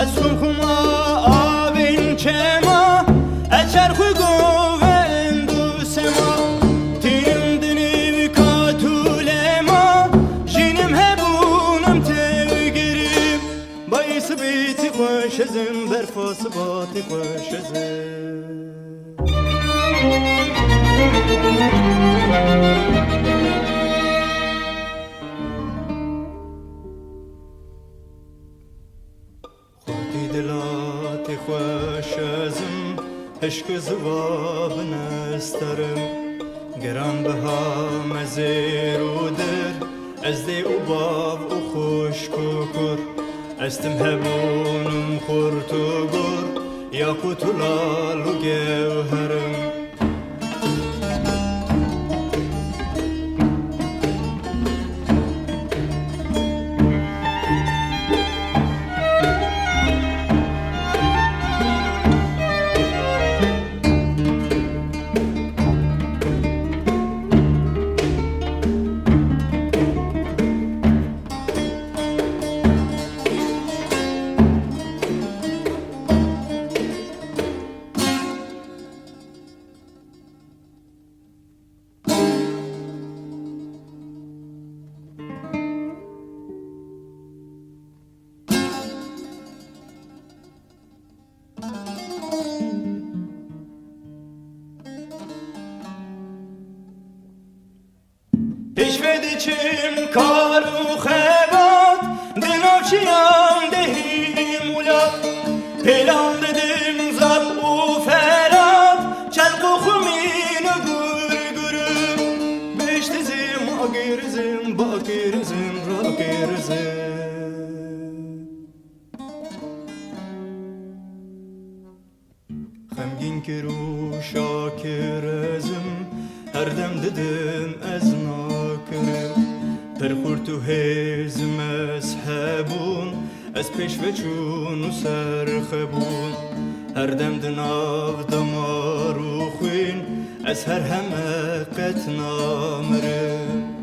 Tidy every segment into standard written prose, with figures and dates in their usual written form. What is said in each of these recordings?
Esumhuma avin kema Eçerhu govendu sema Tinim dini katulema Jinim hebunum tevgirim Bayısı biti koşezim Berfası batı koşezim دلات خوشزم عشق زواب نسترم گران بها مزیر و در از دی و باب و خوش کوکر استم هبونم خورت و گر یا کتلال و گوهرم پیشوediçim karu xebat Dinavçiyam dehim ulat Pelan dedim zat u ferat Çel kokumine gürgürüm Beş dizim agirizim bakirizim rakirizim Xemgin kiru şakirizim Her dem dedim ez nakirim Per xurtu hezim ez hebun Ez peş ve çunu serxebun Her dem dinav damaru xwin Ez her heme qet namirim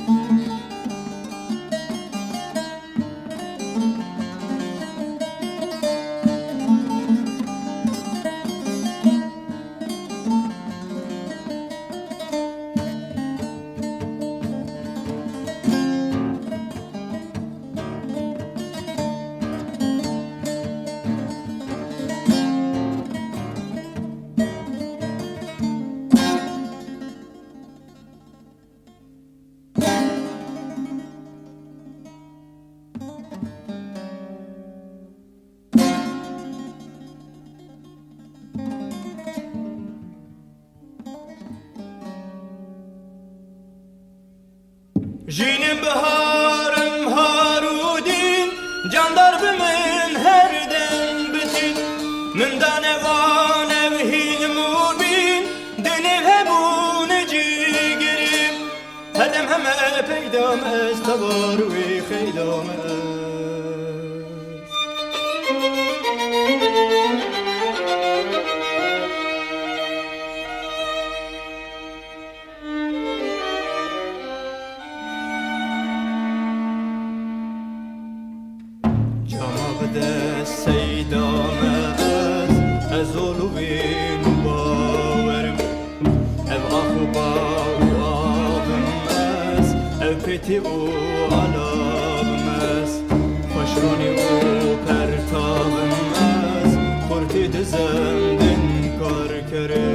Jinim baharım harudin Candar bimin herden bitin Mümdan evan evhil mubin Dinim hebun cigirim Hedem heme peyda خیدام از تباروی خیدام از سیدام از اولوین باورم ابغى خوبا و آبم از الپیتی و علابم از خوشرونی و پرتابم از خورتی دزم دن کار کرد